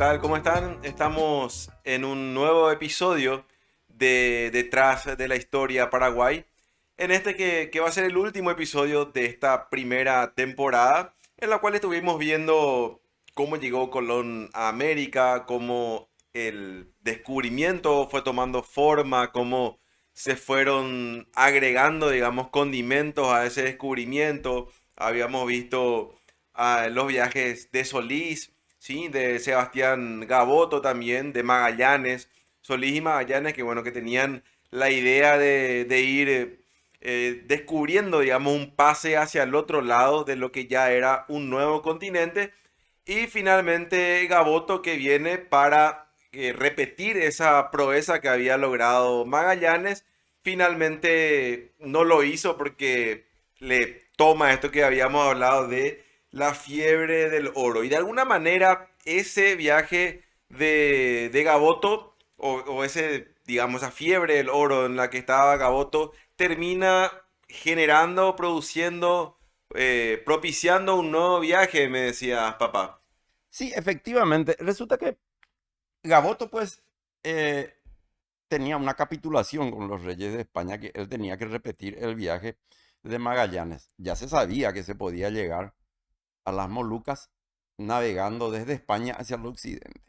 tal? ¿Cómo están? Estamos en un nuevo episodio de Detrás de la Historia Paraguay. En este que va a ser el último episodio de esta primera temporada, en la cual estuvimos viendo cómo llegó Colón a América, cómo el descubrimiento fue tomando forma, cómo se fueron agregando, digamos, condimentos a ese descubrimiento. Habíamos visto los viajes de Solís, ¿sí? De Sebastián Gaboto también, de Magallanes, Solís y Magallanes, que bueno, que tenían la idea de ir descubriendo, digamos, un pase hacia el otro lado de lo que ya era un nuevo continente. Y finalmente Gaboto que viene para repetir esa proeza que había logrado Magallanes. Finalmente no lo hizo porque le toma esto que habíamos hablado de la fiebre del oro. Y de alguna manera ese viaje de Gaboto o ese, digamos, esa fiebre del oro en la que estaba Gaboto termina generando, produciendo, propiciando un nuevo viaje, me decías, papá. Sí, efectivamente. Resulta que Gaboto, pues, eh, tenía una capitulación con los reyes de España que él tenía que repetir el viaje de Magallanes. Ya se sabía que se podía llegar a las Molucas navegando desde España hacia el occidente.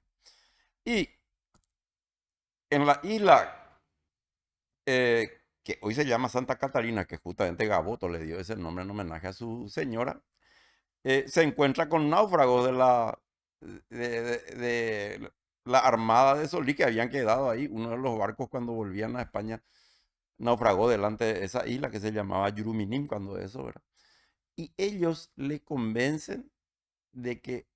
Y en la isla que hoy se llama Santa Catarina, que justamente Gaboto le dio ese nombre en homenaje a su señora, se encuentra con náufragos de la armada de Solí que habían quedado ahí. Uno de los barcos cuando volvían a España naufragó delante de esa isla que se llamaba Yuruminín cuando eso era. Y ellos le convencen de que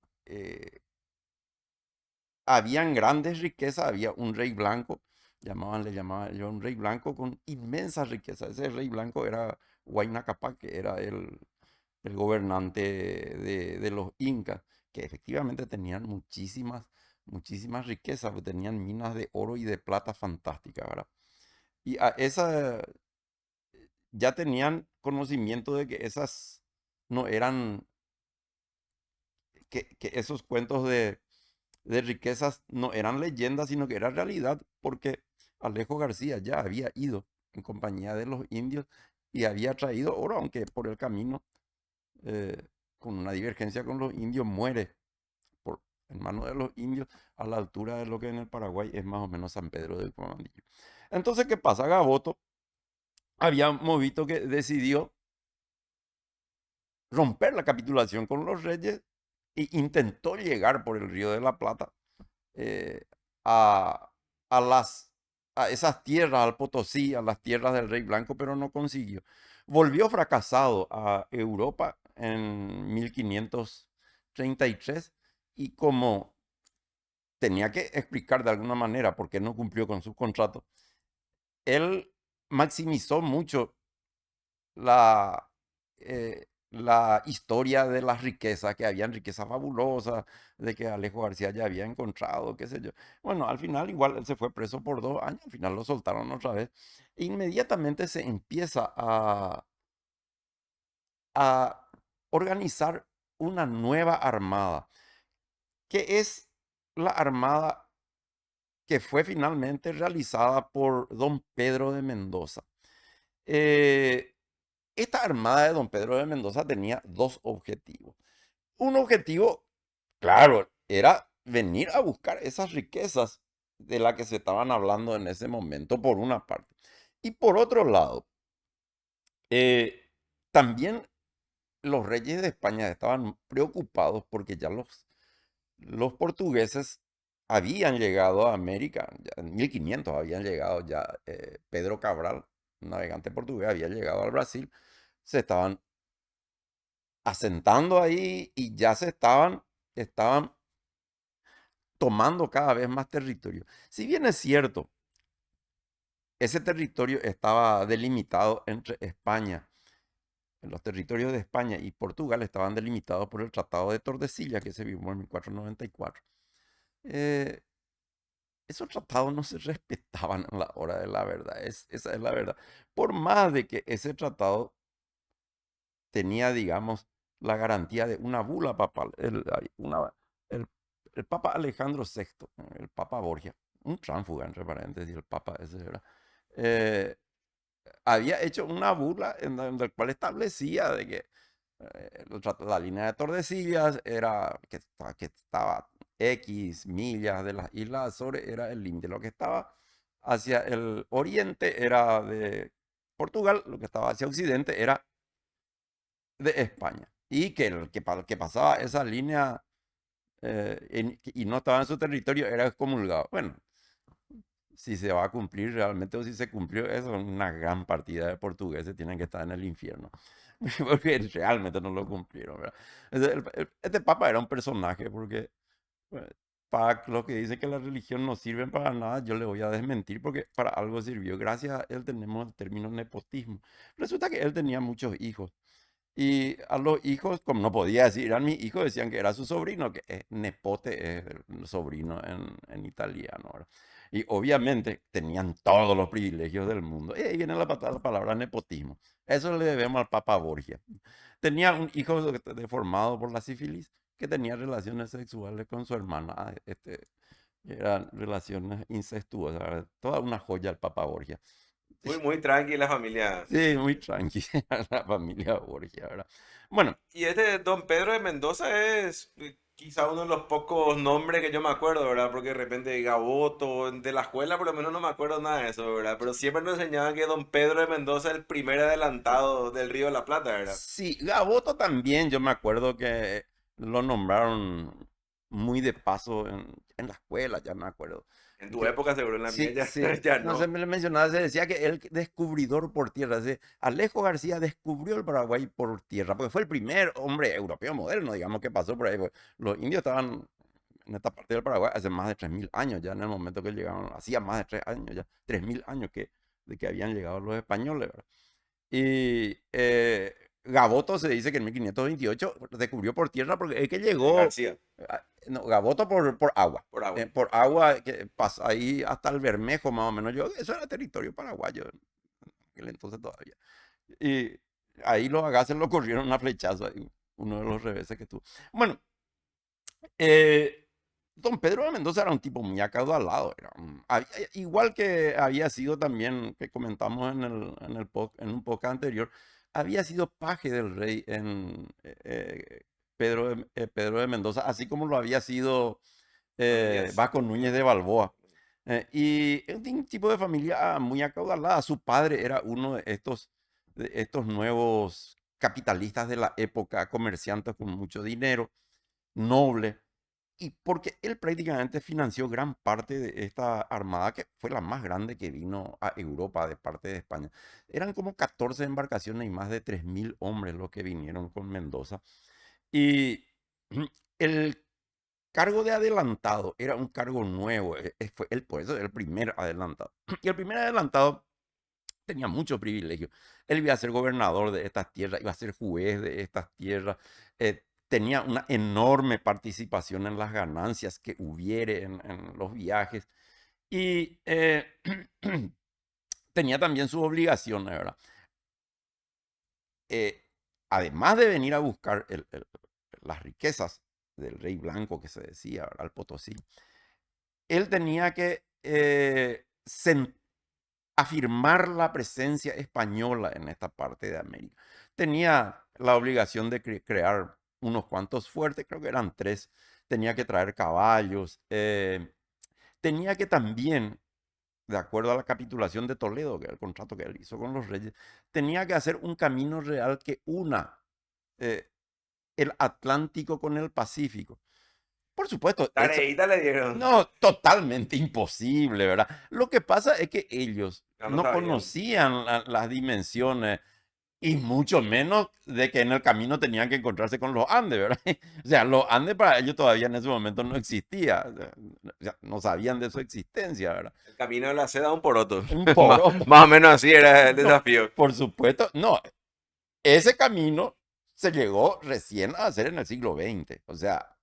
habían grandes riquezas, había un rey blanco, le llamaban ellos un rey blanco con inmensas riquezas. Ese rey blanco era Huayna Capac, que era el gobernante de los incas, que efectivamente tenían muchísimas riquezas, pues tenían minas de oro y de plata fantásticas, ¿verdad? Y a esa ya tenían conocimiento de que esas no eran, que esos cuentos de riquezas no eran leyendas, sino que era realidad, porque Alejo García ya había ido en compañía de los indios y había traído oro, aunque por el camino eh, con una divergencia con los indios, muere por, en manos de los indios a la altura de lo que en el Paraguay es más o menos San Pedro del Comandillo. Entonces, ¿qué pasa? Gaboto habíamos visto que decidió romper la capitulación con los reyes e intentó llegar por el Río de la Plata eh, a, a, las, a esas tierras, al Potosí, a las tierras del Rey Blanco, pero no consiguió. Volvió fracasado a Europa en 1533 y como tenía que explicar de alguna manera por qué no cumplió con su contrato, él maximizó mucho la historia de las riquezas, que habían riquezas fabulosas, de que Alejo García ya había encontrado, qué sé yo. Bueno, al final igual él se fue preso por 2 años, al final lo soltaron otra vez. E inmediatamente se empieza a organizar una nueva armada, que es la armada que fue finalmente realizada por don Pedro de Mendoza. Eh, Esta armada de don Pedro de Mendoza tenía dos objetivos. Un objetivo, claro, era venir a buscar esas riquezas de las que se estaban hablando en ese momento, por una parte. Y por otro lado, eh, también los reyes de España estaban preocupados porque ya los portugueses habían llegado a América, ya en 1500 habían llegado ya, Pedro Cabral, un navegante portugués, había llegado al Brasil, se estaban asentando ahí y ya estaban tomando cada vez más territorio. Si bien es cierto, ese territorio estaba delimitado entre España, los territorios de España y Portugal estaban delimitados por el Tratado de Tordesillas que se firmó en 1494. Eh, Esos tratados no se respetaban a la hora de la verdad, esa es la verdad. Por más de que ese tratado tenía, digamos, la garantía de una bula papal, el el Papa Alejandro VI, el Papa Borgia, un tránsfuga, entre paréntesis, el Papa ese era, eh, había hecho una burla en la cual establecía de que la línea de Tordesillas era que estaba X millas de las Islas Azores, era el límite. Lo que estaba hacia el oriente era de Portugal, lo que estaba hacia occidente era de España. Y que el que pasaba esa línea y no estaba en su territorio era excomulgado. Bueno, si se va a cumplir realmente o si se cumplió eso, una gran partida de portugueses tienen que estar en el infierno. Porque realmente no lo cumplieron, ¿verdad? Este papa era un personaje porque eh, para los que dicen que la religión no sirve para nada, yo le voy a desmentir porque para algo sirvió. Gracias a él tenemos el término nepotismo. Resulta que él tenía muchos hijos. Y a los hijos, como no podía decir, eran mis hijos, decían que era su sobrino, que es nepote, es el sobrino en italiano, ¿verdad? Y obviamente tenían todos los privilegios del mundo. Y ahí viene la palabra nepotismo. Eso le debemos al Papa Borgia. Tenía un hijo deformado por la sífilis que tenía relaciones sexuales con su hermana. Eran relaciones incestuosas, ¿verdad? Toda una joya el Papa Borgia. Muy, muy tranqui la familia. Sí, muy tranquila la familia Borgia, ¿verdad? Bueno, Y este Don Pedro de Mendoza es quizá uno de los pocos nombres que yo me acuerdo, ¿verdad? Porque de repente Gaboto, de la escuela por lo menos no me acuerdo nada de eso, ¿verdad? Pero siempre nos enseñaban que Don Pedro de Mendoza es el primer adelantado del Río de la Plata, ¿verdad? sí, Gaboto también, yo me acuerdo que lo nombraron muy de paso en la escuela, ya me acuerdo. En tu Que, época seguro, en la mía sí, ya, sí, ya no se no. me lo mencionaba, se decía que el descubridor por tierra, Alejo García descubrió el Paraguay por tierra, porque fue el primer hombre europeo moderno, digamos, que pasó por ahí. Porque los indios estaban en esta parte del Paraguay hace más de 3.000 años, ya en el momento que llegaron, hacía más de 3 años, ya 3.000 años de que habían llegado los españoles, ¿verdad? Y Gaboto se dice que en 1528 descubrió por tierra porque es que llegó, García, no, Gaboto por agua. por agua. Por agua que pasa ahí hasta el Bermejo más o menos. Eso era territorio paraguayo en aquel entonces todavía. Y ahí los agaces lo corrieron a flechazo, ahí, uno de los reveses que tuvo. Bueno, eh, don Pedro de Mendoza era un tipo muy acaudalado. Igual que había sido también, que comentamos en un podcast anterior, había sido paje del rey en Pedro de Mendoza, así como lo había sido Con Núñez. Vasco Núñez de Balboa. Y es un tipo de familia muy acaudalada. Su padre era uno de estos nuevos capitalistas de la época, comerciantes con mucho dinero, noble. Y porque él prácticamente financió gran parte de esta armada, que fue la más grande que vino a Europa de parte de España. Eran como 14 embarcaciones y más de 3.000 hombres los que vinieron con Mendoza. Y el cargo de adelantado era un cargo nuevo. Fue por eso el primer adelantado. Y el primer adelantado tenía mucho privilegio. Él iba a ser gobernador de estas tierras, iba a ser juez de estas tierras, tenía una enorme participación en las ganancias que hubiere en los viajes y tenía también sus obligaciones, ¿verdad? Eh, Además de venir a buscar las riquezas del rey blanco que se decía, ¿verdad? Al Potosí, él tenía que afirmar la presencia española en esta parte de América. Tenía la obligación de crear unos cuantos fuertes, creo que eran tres. Tenía que traer caballos. Tenía que también, de acuerdo a la capitulación de Toledo, que era el contrato que él hizo con los reyes, tenía que hacer un camino real que una eh, el Atlántico con el Pacífico. Por supuesto, eso Tareita le dieron. no, totalmente imposible, ¿verdad? Lo que pasa es que ellos Ya no no sabían. conocían las dimensiones y mucho menos de que en el camino tenían que encontrarse con los Andes, ¿verdad? O sea, los Andes para ellos todavía en ese momento no existía, o sea, no sabían de su existencia, ¿verdad? El camino de la seda un poroto. Un Más, poroto. más o menos así era el No, desafío. por supuesto, no. Ese camino se llegó recién a hacer en el siglo XX, o sea,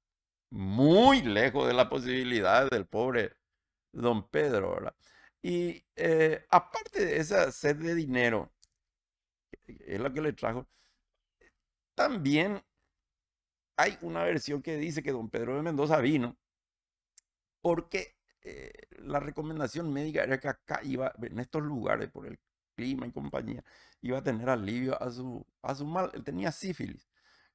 muy lejos de las posibilidades del pobre don Pedro, ¿verdad? Y aparte de esa sed de dinero, que es la que le trajo, también hay una versión que dice que don Pedro de Mendoza vino porque la recomendación médica era que acá iba, en estos lugares, por el clima y compañía, iba a tener alivio a su mal. Él tenía sífilis.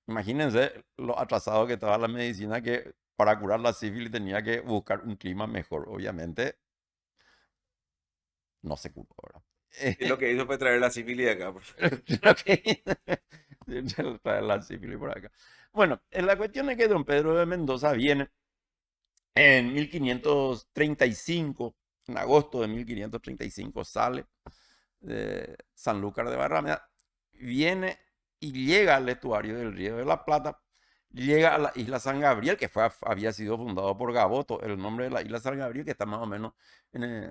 Imagínense lo atrasado que estaba la medicina, que para curar la sífilis tenía que buscar un clima mejor. Obviamente no se curó, ¿verdad? Y lo que hizo fue traer la sífilis de acá. Creo que trae la sífilis por acá. Bueno, la cuestión es que don Pedro de Mendoza viene en 1535, en agosto de 1535, sale de Sanlúcar de Barrameda, viene y llega al estuario del Río de la Plata, llega a la isla San Gabriel, que había sido fundado por Gaboto, el nombre de la isla San Gabriel, que está más o menos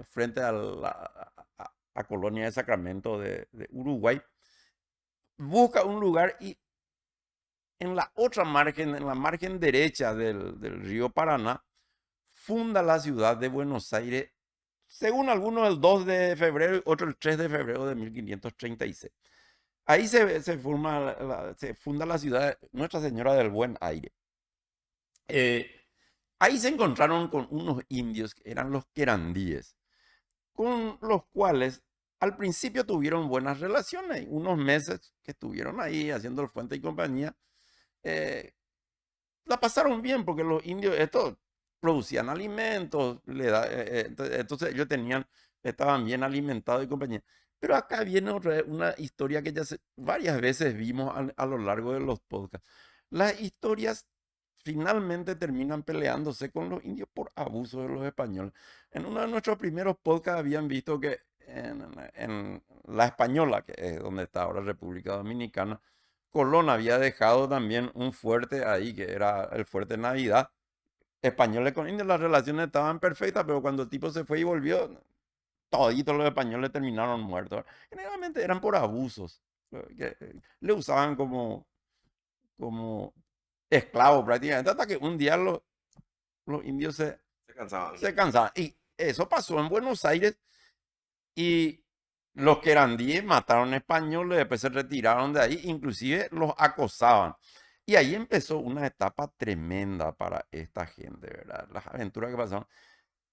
frente a Colonia de Sacramento de Uruguay. Busca un lugar y en la otra margen, en la margen derecha del río Paraná, funda la ciudad de Buenos Aires, según algunos el 2 de febrero y otro el 3 de febrero de 1536. Ahí se funda la ciudad de Nuestra Señora del Buen Aire. Eh, Ahí se encontraron con unos indios que eran los querandíes, con los cuales al principio tuvieron buenas relaciones. Unos meses que estuvieron ahí haciendo el fuente y compañía, eh, la pasaron bien porque los indios estos producían alimentos, entonces ellos estaban bien alimentados y compañía. Pero acá viene una historia que ya varias veces vimos a lo largo de los podcasts. Las historias finalmente terminan peleándose con los indios por abuso de los españoles. En uno de nuestros primeros podcasts habían visto que en La Española, que es donde está ahora República Dominicana, Colón había dejado también un fuerte ahí, que era el fuerte Navidad. Españoles con indios, las relaciones estaban perfectas, pero cuando el tipo se fue y volvió, toditos los españoles terminaron muertos. Generalmente eran por abusos, que le usaban como esclavos prácticamente, hasta que un día los indios Se cansaban. se cansaban. Y eso pasó en Buenos Aires y los querandíes mataron españoles, después se retiraron de ahí, inclusive los acosaban. Y ahí empezó una etapa tremenda para esta gente, ¿verdad? Las aventuras que pasaban.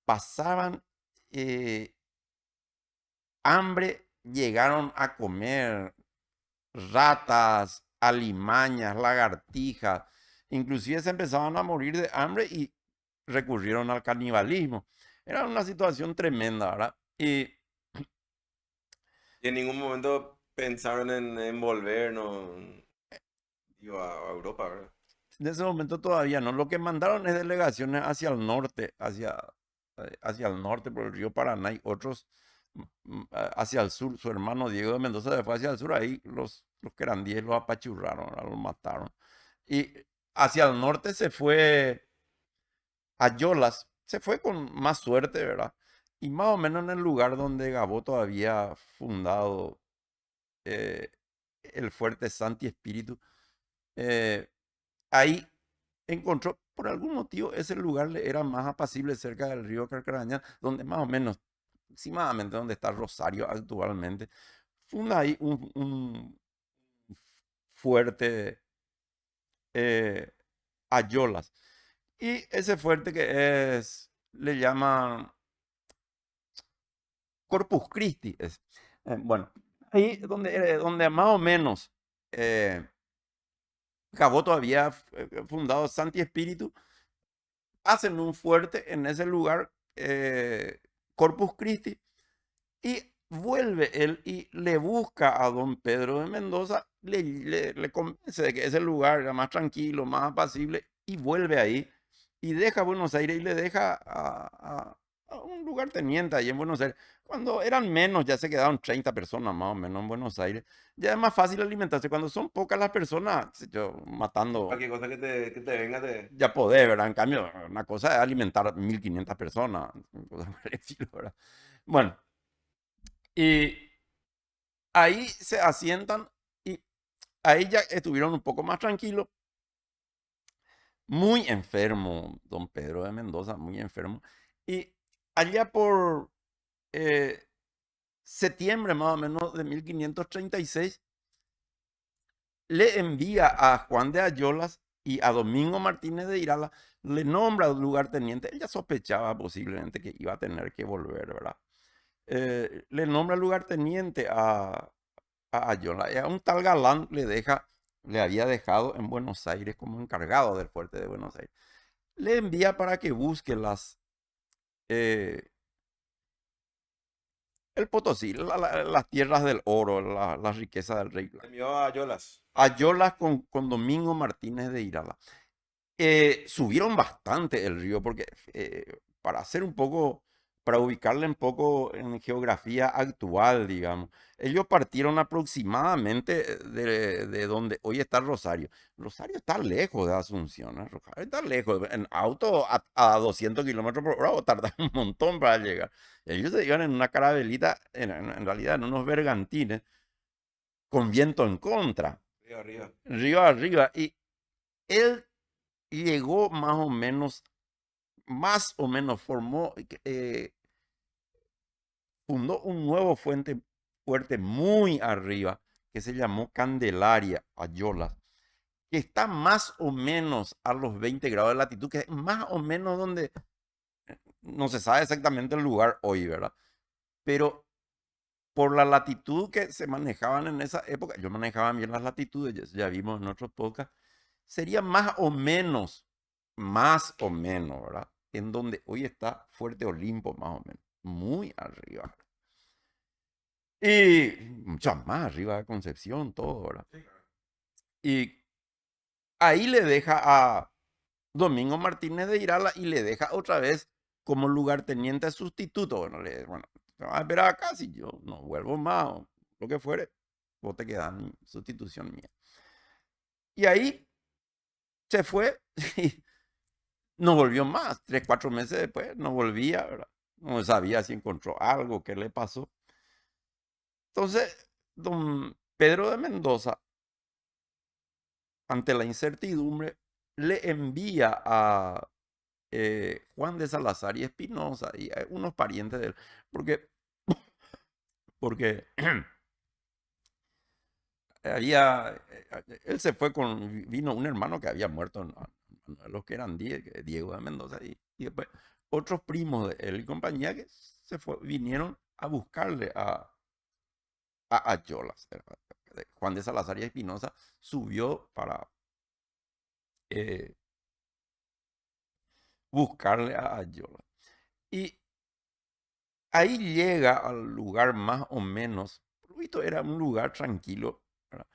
Pasaban hambre, llegaron a comer ratas, alimañas, lagartijas. Inclusive se empezaban a morir de hambre y recurrieron al canibalismo. Era una situación tremenda, ¿verdad? Y Y en ningún momento pensaron en volver, no, digo, a Europa, ¿verdad? en ese momento todavía no. Lo que mandaron es delegaciones hacia el norte, hacia el norte por el río Paraná y otros hacia el sur. Su hermano Diego de Mendoza se fue hacia el sur, ahí los querandíes los apachurraron, ¿verdad? Los mataron. Y hacia el norte se fue a Yolas, se fue con más suerte, ¿verdad? Y más o menos en el lugar donde Gaboto había fundado eh, el fuerte Santi Espíritu, eh, ahí encontró, por algún motivo, ese lugar le era más apacible cerca del río Carcarañá, donde más o menos, aproximadamente donde está Rosario actualmente, funda ahí un fuerte eh, Ayolas. Y ese fuerte que le llaman Corpus Christi. Bueno, ahí donde más o menos eh, Gaboto había fundado Santi Espíritu, hacen un fuerte en ese lugar, Corpus Christi, y vuelve él y le busca a don Pedro de Mendoza, le convence de que ese lugar era más tranquilo, más apacible, y vuelve ahí y deja Buenos Aires y le deja a un lugarteniente ahí en Buenos Aires. Cuando eran menos, ya se quedaron 30 personas más o menos en Buenos Aires. Ya es más fácil alimentarse. Cuando son pocas las personas, qué sé yo, matando, Cualquier cosa que te venga, ya podés, ¿verdad? En cambio, una cosa es alimentar 1500 personas, cosas por el estilo, ¿verdad? Bueno, y ahí se asientan y ahí ya estuvieron un poco más tranquilos. Muy enfermo, don Pedro de Mendoza, muy enfermo. Y allá por eh, septiembre más o menos de 1536, le envía a Juan de Ayolas Y a Domingo Martínez de Irala le nombra lugarteniente. Él ya sospechaba posiblemente que iba a tener que volver, ¿verdad? Le nombra lugarteniente a Ayola. Y a un tal Galán le había dejado en Buenos Aires como encargado del fuerte de Buenos Aires. Le envía para que busque eh, el Potosí, las tierras del oro, la riqueza del rey Blanco. Envió a Yolas. Ayolas con Domingo Martínez de Irala. Subieron bastante el río porque para hacer un poco, para ubicarle un poco en geografía actual, digamos, ellos partieron aproximadamente de donde hoy está Rosario. Rosario está lejos de Asunción, ¿eh? Rosario está lejos. En auto a 200 kilómetros por hora tarda un montón para llegar. Ellos se iban en una carabelita, en realidad en unos bergantines, con viento en contra, Río arriba. río arriba. Y él llegó más o menos fundó un nuevo fuerte muy arriba que se llamó Candelaria, Ayolas, que está más o menos a los 20 grados de latitud, que es más o menos donde no se sabe exactamente el lugar hoy, ¿verdad? Pero por la latitud que se manejaban en esa época, yo manejaba bien las latitudes, ya vimos en otros podcasts, sería más o menos, ¿verdad? En donde hoy está Fuerte Olimpo, más o menos, muy arriba. Y mucho más arriba de Concepción, todo, ¿verdad? Sí, claro. Y ahí le deja a Domingo Martínez de Irala y le deja otra vez como lugarteniente sustituto. Bueno, te vas a esperar acá si yo no vuelvo más o lo que fuere, vos te quedas en sustitución mía. Y ahí se fue y no volvió más. 3, 4 meses después no volvía, ¿verdad? No sabía si encontró algo, qué le pasó. Entonces, don Pedro de Mendoza, ante la incertidumbre, le envía a Juan de Salazar y Espinosa y a unos parientes de él, porque, porque él se fue vino un hermano que había muerto, los que eran Diego de Mendoza, y después otros primos de él y compañía que vinieron a buscarle a Ayolas. Juan de Salazar y Espinosa subió para eh, buscarle a Ayolas. Y ahí llega al lugar más o menos, por lo visto era un lugar tranquilo, ¿verdad?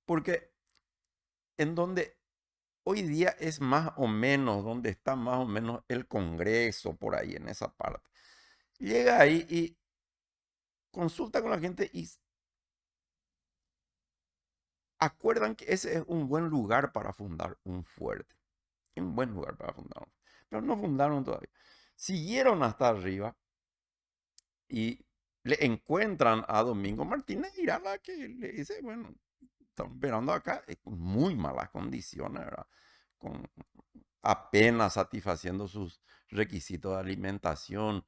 Porque en donde hoy día es más o menos, donde está más o menos el Congreso, por ahí en esa parte. Llega ahí y consulta con la gente y acuerdan que ese es un buen lugar para fundar un fuerte. Un buen lugar para fundar un fuerte. Pero no fundaron todavía. Siguieron hasta arriba y le encuentran a Domingo Martínez Irala que le dice, bueno, estamos esperando acá en muy malas condiciones, ¿verdad? Con apenas satisfaciendo sus requisitos de alimentación,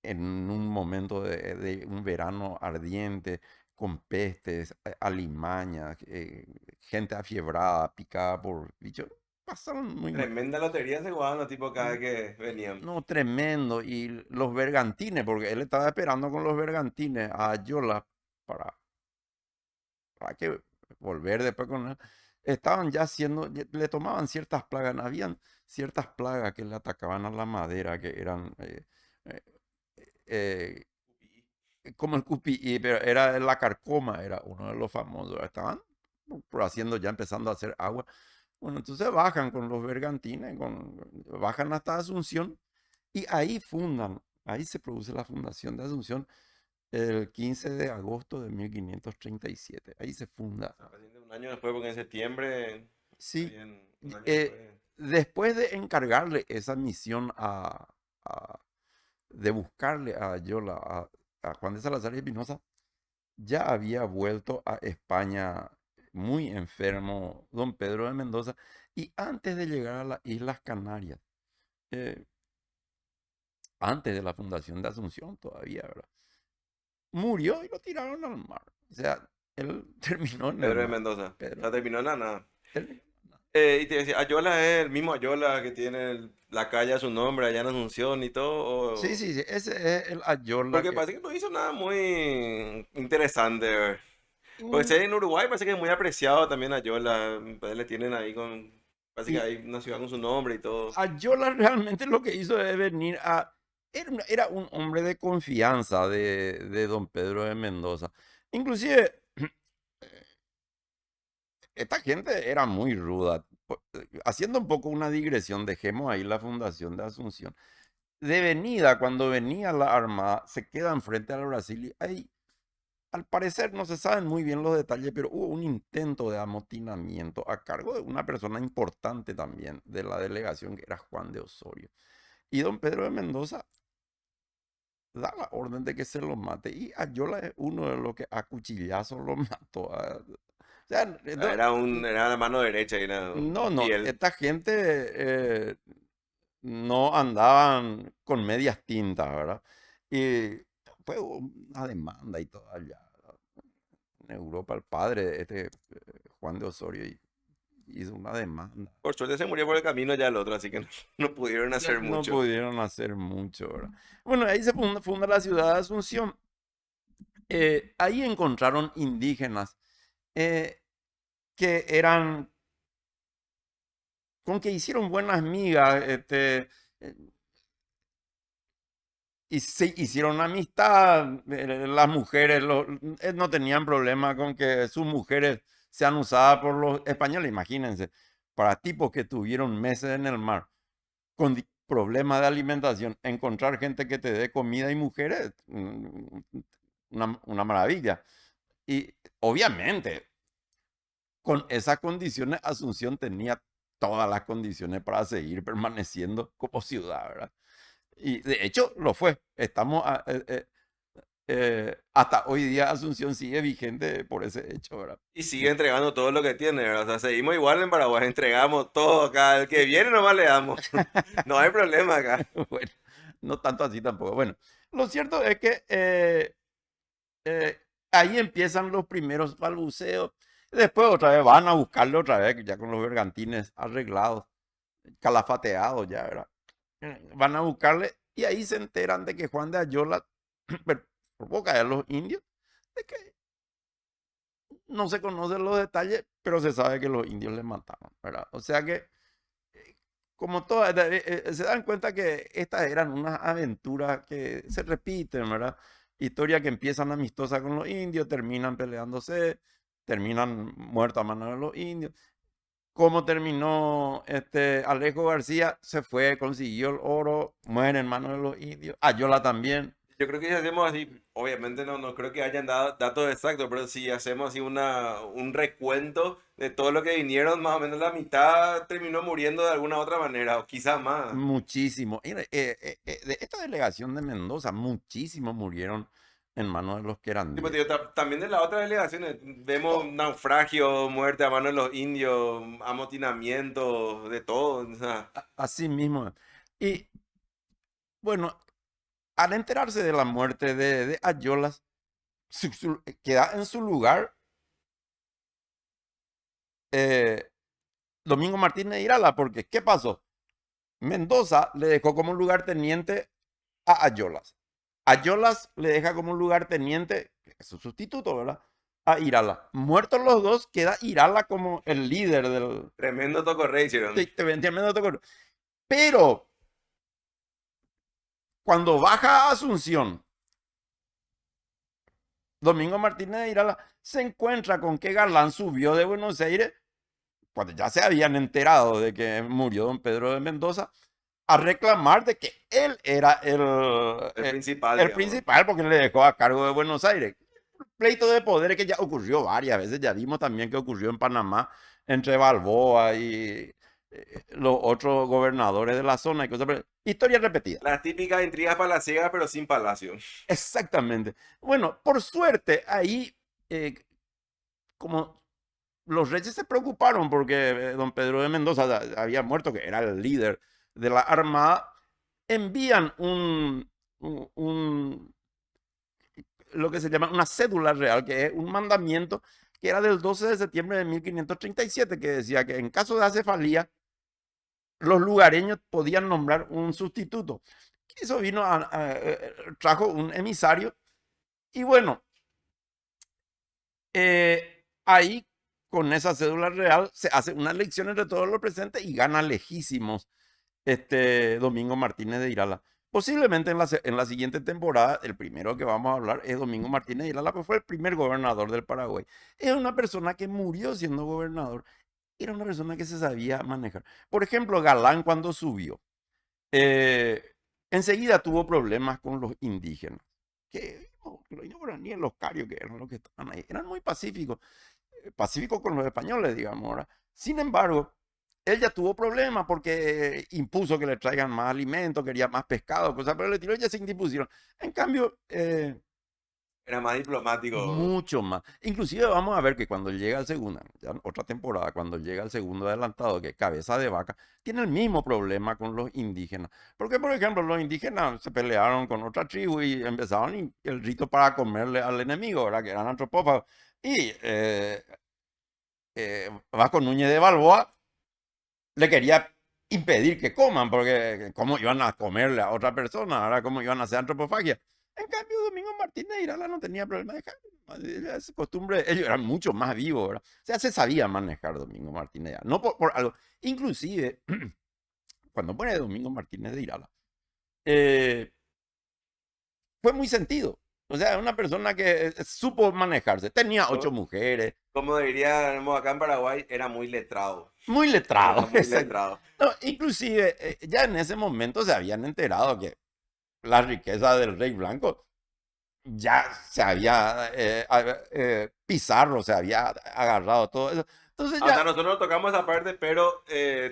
en un momento de un verano ardiente, con pestes, alimañas, gente afiebrada, picada por bichos, pasaron muy mal. Tremenda lotería se jugaban los tipos cada vez que venían. No, tremendo. Y los bergantines, porque él estaba esperando con los bergantines a Yola para, para que volver después con él. Estaban ya haciendo, le tomaban ciertas plagas, habían ciertas plagas que le atacaban a la madera, que eran eh, eh, como el cupi, pero era la carcoma, era uno de los famosos. Estaban por haciendo, ya empezando a hacer agua. Bueno, entonces bajan con los bergantines, bajan hasta Asunción y ahí se produce la fundación de Asunción el 15 de agosto de 1537. Ahí se funda. Recién un año después, porque en septiembre, Sí, bien, un año eh, después. después de encargarle esa misión de buscarle a Juan de Salazar y Espinosa, ya había vuelto a España muy enfermo don Pedro de Mendoza y antes de llegar a las Islas Canarias, eh, antes de la fundación de Asunción todavía, ¿verdad? Murió y lo tiraron al mar. O sea, él terminó en el Pedro de mar. Mendoza. O Pedro sea, terminó en la nada. Y te decía, Ayola es el mismo Ayola que tiene la calle a su nombre allá en Asunción y todo. Sí, sí, sí, ese es el Ayola Porque que... parece que no hizo nada muy interesante. Porque Mm, sé, en Uruguay parece que es muy apreciado también Ayola. Pues le tienen ahí con. Parece que Y hay una ciudad con su nombre y todo. Ayola realmente lo que hizo es venir a... Era un hombre de confianza de don Pedro de Mendoza. Inclusive, esta gente era muy ruda. Haciendo un poco una digresión, dejemos ahí la fundación de Asunción. De venida, cuando venía la Armada, se quedan frente al Brasil y ahí, al parecer, no se saben muy bien los detalles, pero hubo un intento de amotinamiento a cargo de una persona importante también de la delegación, que era Juan de Osorio. Y don Pedro de Mendoza da la orden de que se lo mate. Y Ayola es uno de los que a cuchillazos lo mató. O sea, Era la mano derecha y era no, no, fiel. esta gente no andaban con medias tintas, ¿verdad? Y fue una demanda y todo allá en Europa. El padre, Juan de Osorio, hizo una demanda. Por suerte se murió por el camino ya el otro, así que no, no pudieron Ya hacer no mucho. pudieron hacer mucho, ¿verdad? Bueno, ahí se funda la ciudad de Asunción. Ahí encontraron indígenas eh, que eran, con que hicieron buenas migas, eh, y se hicieron amistad. Las mujeres no tenían problema con que sus mujeres sean usadas por los españoles. Imagínense, para tipos que tuvieron meses en el mar con problemas de alimentación, encontrar gente que te dé comida y mujeres, una maravilla. Y obviamente, con esas condiciones, Asunción tenía todas las condiciones para seguir permaneciendo como ciudad, ¿verdad? Y de hecho lo fue. Hasta hoy día Asunción sigue vigente por ese hecho, ¿verdad? Y sigue entregando todo lo que tiene, ¿verdad? O sea, seguimos igual en Paraguay, entregamos todo acá. El que viene nomás le damos. No hay problema acá. Bueno, no tanto así tampoco. Bueno, lo cierto es que ahí empiezan los primeros balbuceos. Después otra vez van a buscarle otra vez, ya con los bergantines arreglados, calafateados ya, ¿verdad? Van a buscarle y ahí se enteran de que Juan de Ayola, por boca de los indios, de que no se conocen los detalles, pero se sabe que los indios le mataron, ¿verdad? O sea que, como todas, se dan cuenta que estas eran unas aventuras que se repiten, ¿verdad? Historias que empiezan amistosas con los indios, terminan peleándose, terminan muertos a manos de los indios. ¿Cómo terminó Alejo García? Se fue, consiguió el oro, muere en manos de los indios. Ayola también. Yo creo que si hacemos así, obviamente no creo que hayan dado datos exactos, pero si hacemos así un recuento de todo lo que vinieron, más o menos la mitad terminó muriendo de alguna otra manera, o quizás más. Muchísimo. De esta delegación de Mendoza, muchísimos murieron en manos de los que eran Tipo, 10. tío, también de las otras delegaciones vemos To- naufragio, muerte a manos de los indios, amotinamiento, de todo. O sea, Así mismo. Y bueno, al enterarse de la muerte de Ayolas, queda en su lugar eh, Domingo Martínez de Irala, porque ¿qué pasó? Mendoza le dejó como lugarteniente a Ayolas. Ayolas le deja como lugarteniente, que es su sustituto, ¿verdad? A Irala. Muertos los dos, queda Irala como el líder del... tremendo tocorrey hicieron. Pero cuando baja a Asunción, Domingo Martínez de Irala se encuentra con que Galán subió de Buenos Aires, cuando ya se habían enterado de que murió don Pedro de Mendoza, a reclamar de que él era El principal, el digamos. principal porque le dejó a cargo de Buenos Aires. Pleito de poderes que ya ocurrió varias veces, ya vimos también que ocurrió en Panamá entre Balboa y los otros gobernadores de la zona y cosas, historia repetida. Las típicas intrigas palaciegas, pero sin palacio. Exactamente. Bueno, por suerte ahí, eh, como los reyes se preocuparon porque don Pedro de Mendoza había muerto, que era el líder de la armada, envían lo que se llama una cédula real, que es un mandamiento que era del 12 de septiembre de 1537, que decía que en caso de acefalía, los lugareños podían nombrar un sustituto. Eso trajo un emisario y bueno, ahí con esa cédula real se hace una elección entre todos los presentes y gana lejísimos Domingo Martínez de Irala. Posiblemente en la siguiente temporada, el primero que vamos a hablar es Domingo Martínez de Irala, pues fue el primer gobernador del Paraguay. Es una persona que murió siendo gobernador. Era una persona que se sabía manejar. Por ejemplo, Galán cuando subió, eh, enseguida tuvo problemas con los indígenas. Que los guaraníes, los carios, que eran los que estaban ahí, eran muy pacíficos. Pacíficos con los españoles, digamos, ¿verdad? Sin embargo, él ya tuvo problemas porque impuso que le traigan más alimento, quería más pescado, cosas por el estilo, ya se impusieron. En cambio, Era más diplomático. mucho más. Inclusive vamos a ver que cuando llega el segundo, ya en otra temporada, cuando llega el segundo adelantado, que es Cabeza de Vaca, tiene el mismo problema con los indígenas. Porque, por ejemplo, los indígenas se pelearon con otra tribu y empezaron el rito para comerle al enemigo, ¿verdad? Que eran antropófagos. Y Vasco Núñez de Balboa le quería impedir que coman, porque cómo iban a comerle a otra persona, ahora cómo iban a hacer antropofagia. En cambio, Domingo Martínez de Irala no tenía problema de carne. Es costumbre, ellos eran mucho más vivos, ¿verdad? O sea, se sabía manejar Domingo Martínez de Irala. No por algo. Inclusive, cuando pone Domingo Martínez de Irala, eh, fue muy sentido. O sea, una persona que supo manejarse. Tenía 8 mujeres. Como diríamos acá en Paraguay, era muy letrado. Muy Era letrado, muy exacto. letrado. No, inclusive, ya en ese momento se habían enterado que la riqueza del rey blanco ya se había, Pizarro se había agarrado todo eso. Entonces O sea, ya, nosotros tocamos esa parte, pero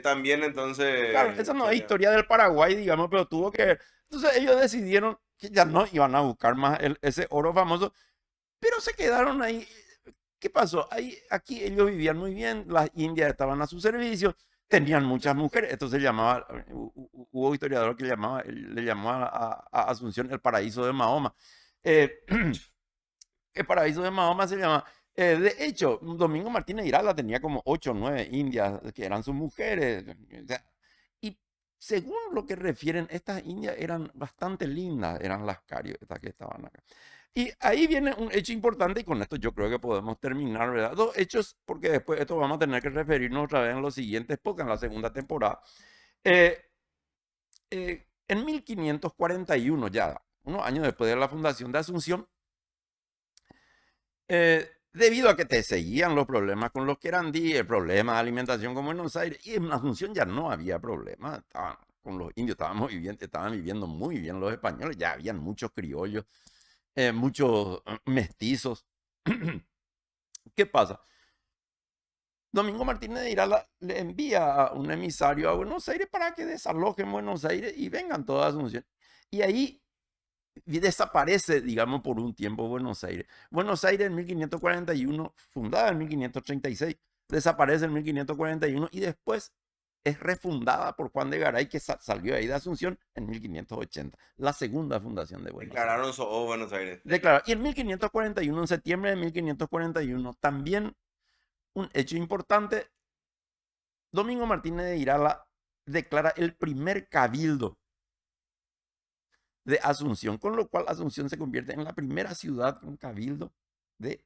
también claro, entonces esa no es salía. historia del Paraguay, digamos, pero tuvo que... Entonces ellos decidieron que ya no iban a buscar más ese oro famoso, pero se quedaron ahí. ¿Qué pasó? Ahí, aquí ellos vivían muy bien, las indias estaban a su servicio, tenían muchas mujeres. Esto se llamaba, hubo historiador que le llamaba a Asunción el paraíso de Mahoma. Eh, el paraíso de Mahoma se llama. De hecho, Domingo Martínez de Irala tenía como 8 o 9 indias que eran sus mujeres. O sea, y según lo que refieren, estas indias eran bastante lindas, eran las cariotas que estaban acá. Y ahí viene un hecho importante y con esto yo creo que podemos terminar, ¿verdad? Dos hechos, porque después esto vamos a tener que referirnos otra vez en los siguientes podcasts, en la segunda temporada. Eh, en 1541 ya, unos años después de la fundación de Asunción, debido a que te seguían los problemas con los querandíes, el problema de alimentación con Buenos Aires, y en Asunción ya no había problemas, con los indios estaban viviendo muy bien los españoles, ya habían muchos criollos, muchos mestizos. ¿Qué pasa? Domingo Martínez de Irala le envía a un emisario a Buenos Aires para que desalojen Buenos Aires y vengan todas a Asunción. Y ahí desaparece, digamos, por un tiempo Buenos Aires. Buenos Aires en 1541, fundada en 1536, desaparece en 1541 y después es refundada por Juan de Garay, que salió ahí de Asunción en 1580, la segunda fundación de Buenos Aires. Declararon SOO Buenos Aires. Declaró. Y en 1541, en septiembre de 1541, también un hecho importante, Domingo Martínez de Irala declara el primer cabildo de Asunción, con lo cual Asunción se convierte en la primera ciudad con cabildo de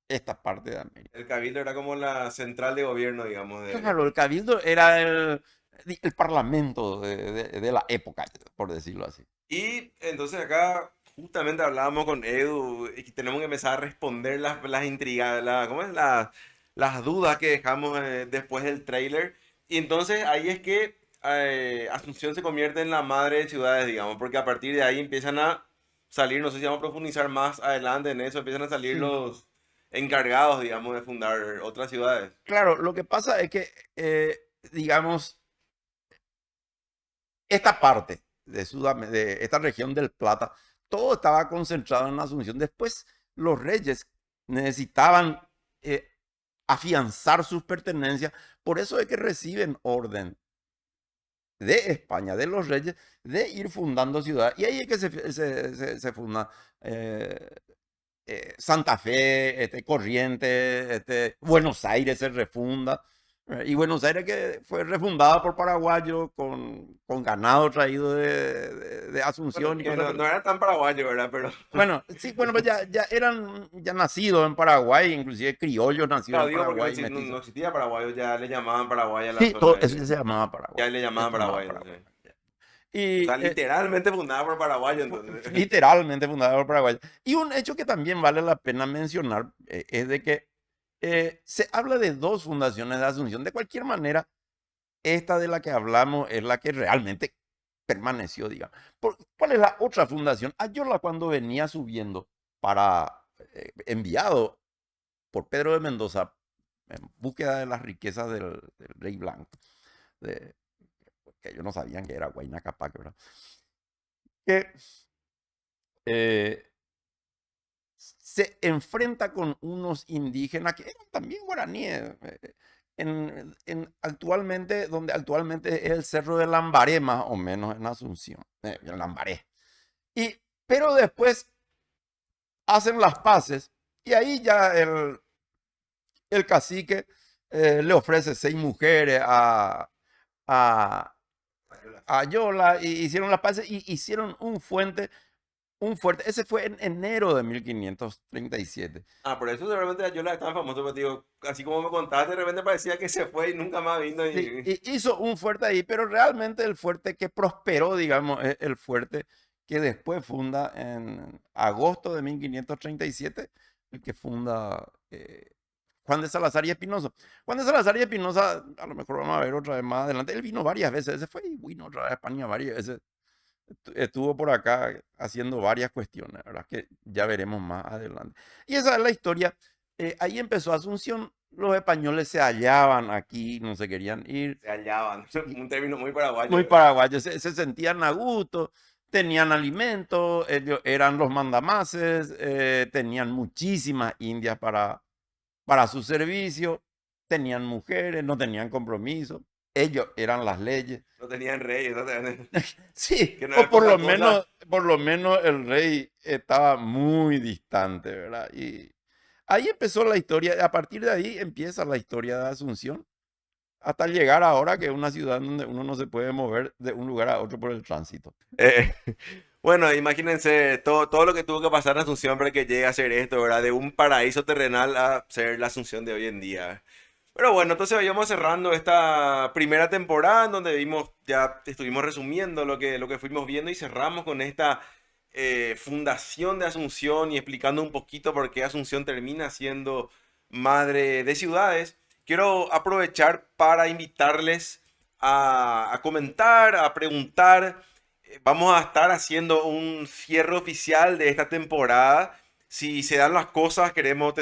esta parte de América. El Cabildo era como la central de gobierno, digamos, Claro, el cabildo era el parlamento de la época, por decirlo así. Y entonces acá justamente hablábamos con Edu y tenemos que empezar a responder las intrigas, ¿cómo es? Las dudas que dejamos después del tráiler. Y entonces ahí es que Asunción se convierte en la madre de ciudades, digamos, porque a partir de ahí empiezan a salir, no sé si vamos a profundizar más adelante en eso, empiezan a salir Sí. los encargados, digamos, de fundar otras ciudades. Claro, lo que pasa es que, digamos, esta parte de esta región del Plata, todo estaba concentrado en Asunción. Después, los reyes necesitaban afianzar sus pertenencias, por eso es que reciben orden de España, de los reyes, de ir fundando ciudades. Y ahí es que se funda Santa Fe, Corrientes, Buenos Aires se refunda. Y Buenos Aires que fue refundada por paraguayos con ganado traído de Bueno, Asunción y que cosas no, por. no era tan paraguayo, ¿verdad? Pero Bueno, sí, bueno, pues ya eran ya nacidos en Paraguay, inclusive criollos nacidos claro, en digo porque no, Paraguay y no mestizos. existía paraguayo, ya le llamaban Paraguay a la Sí, todo zona eso esa. ya se llamaba Paraguay. Ya le Ya llamaban se llamaba Paraguay, Paraguay. entonces. O Y sea, literalmente fundada por paraguayo, entonces. literalmente fundada por Paraguay. Y un hecho que también vale la pena mencionar es de que se habla de dos fundaciones de Asunción. De cualquier manera, esta de la que hablamos es la que realmente permaneció, digamos. ¿Cuál es la otra fundación? Ayola cuando venía subiendo para enviado por Pedro de Mendoza en búsqueda de las riquezas del rey blanco, de, que ellos no sabían que era Huayna Capac, ¿verdad? Que eh, se enfrenta con unos indígenas que eran también guaraníes, actualmente, donde actualmente es el Cerro de Lambaré, más o menos, en Asunción, en Lambaré. Pero después hacen las paces y ahí ya el cacique le ofrece 6 mujeres a, a Yola y hicieron las paces y hicieron un fuerte. Ese fue en enero de 1537. Ah, por eso de repente yo la estaba famoso, pero digo, así como me contaste, de repente parecía que se fue y nunca más vino. Sí, Y... y hizo un fuerte ahí, pero realmente el fuerte que prosperó, digamos, es el fuerte que después funda en agosto de 1537, el que funda Juan de Salazar y Espinosa. Juan de Salazar y Espinosa, a lo mejor vamos a ver otra vez más adelante, él vino varias veces, ese fue y vino otra vez a España varias veces, estuvo por acá haciendo varias cuestiones, ¿verdad? Que ya veremos más adelante. Y esa es la historia. Ahí empezó Asunción, los españoles se hallaban aquí, no se querían ir, Se hallaban, y un término muy paraguayo. muy paraguayos, se sentían a gusto, tenían alimento, ellos eran los mandamases, tenían muchísimas indias para su servicio, tenían mujeres, no tenían compromiso, ellos eran las leyes. No tenían rey, Sí, que no o era poca cosa. por lo menos el rey estaba muy distante, ¿verdad? Y ahí empezó la historia, a partir de ahí empieza la historia de Asunción, hasta llegar ahora que es una ciudad donde uno no se puede mover de un lugar a otro por el tránsito. Eh, bueno, imagínense todo lo que tuvo que pasar en Asunción para que llegue a ser esto, ¿verdad? De un paraíso terrenal a ser la Asunción de hoy en día. Pero bueno, entonces vayamos cerrando esta primera temporada en donde vimos, ya estuvimos resumiendo lo que fuimos viendo y cerramos con esta fundación de Asunción y explicando un poquito por qué Asunción termina siendo madre de ciudades. Quiero aprovechar para invitarles a comentar, a preguntar. Vamos a estar haciendo un cierre oficial de esta temporada. Si se dan las cosas, queremos,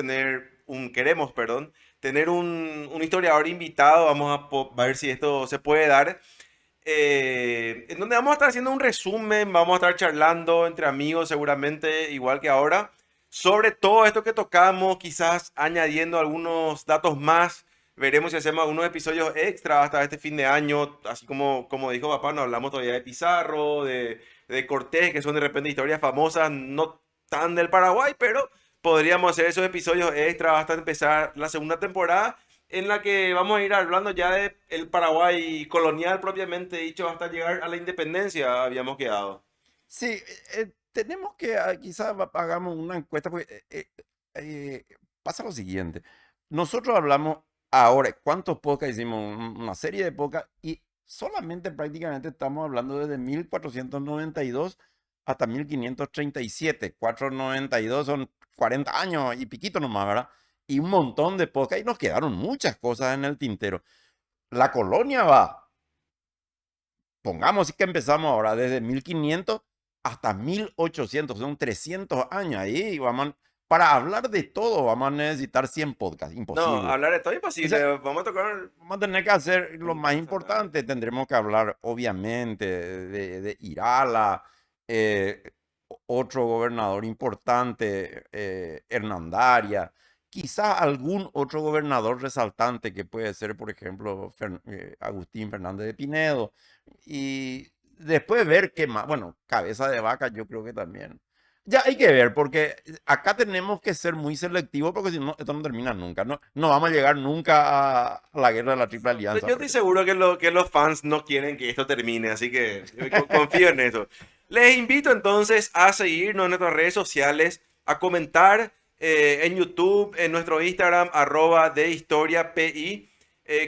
perdón, tener un historiador invitado. Vamos a ver si esto se puede dar. En donde vamos a estar haciendo un resumen, vamos a estar charlando entre amigos seguramente, igual que ahora, sobre todo esto que tocamos, quizás añadiendo algunos datos más. Veremos si hacemos algunos episodios extra hasta este fin de año, así como dijo papá, no hablamos todavía de Pizarro, de Cortés, que son de repente historias famosas, no tan del Paraguay, pero podríamos hacer esos episodios extra hasta empezar la segunda temporada en la que vamos a ir hablando ya de el Paraguay colonial propiamente dicho hasta llegar a la independencia, habíamos quedado. Sí, tenemos que, quizás hagamos una encuesta, porque pasa lo siguiente. Nosotros hablamos ahora, ¿cuántos podcasts hicimos? Una serie de podcasts y solamente prácticamente estamos hablando desde 1492 hasta 1537. 492 son 40 años y piquito nomás, ¿verdad? Y un montón de podcasts y nos quedaron muchas cosas en el tintero. La colonia va. Pongamos que empezamos ahora desde 1500 hasta 1800, son 300 años ahí. Para hablar de todo vamos a necesitar 100 podcasts, No, imposible. hablar de todo O sea, imposible, vamos a tocar... vamos a tener que hacer lo más Exactamente. importante. Tendremos que hablar, obviamente, de Irala, otro gobernador importante, Hernandaria. Quizás algún otro gobernador resaltante que puede ser, por ejemplo, Agustín Fernández de Pinedo. Y después ver qué más. Bueno, Cabeza de Vaca, yo creo que también. Ya hay que ver, porque acá tenemos que ser muy selectivos, porque si no, esto no termina nunca. No, no vamos a llegar nunca a la guerra de la Triple Alianza. Yo estoy seguro que, que los fans no quieren que esto termine, así que confío en eso. Les invito entonces a seguirnos en nuestras redes sociales, a comentar en YouTube, en nuestro Instagram, @dehistoriapi.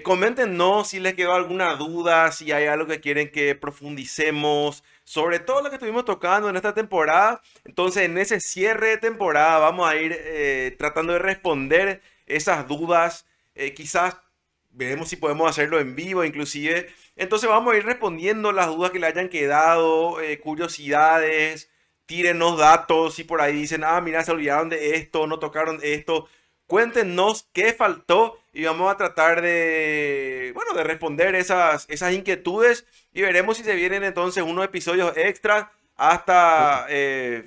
Coméntenos si les quedó alguna duda, si hay algo que quieren que profundicemos, sobre todo lo que estuvimos tocando en esta temporada. Entonces, en ese cierre de temporada vamos a ir tratando de responder esas dudas. Quizás veremos si podemos hacerlo en vivo, inclusive. Entonces vamos a ir respondiendo las dudas que le hayan quedado, curiosidades, tírenos datos, si por ahí dicen, ah, mira, se olvidaron de esto, no tocaron esto. Cuéntenos qué faltó y vamos a tratar de, bueno, de responder esas inquietudes y veremos si se vienen entonces unos episodios extras Ok. hasta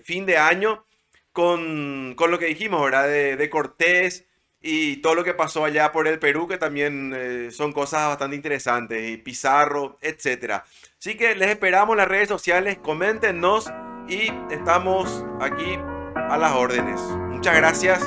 fin de año con lo que dijimos, ¿verdad? De Cortés y todo lo que pasó allá por el Perú, que también son cosas bastante interesantes, y Pizarro, etcétera. Así que les esperamos en las redes sociales, coméntenos y estamos aquí a las órdenes. Muchas gracias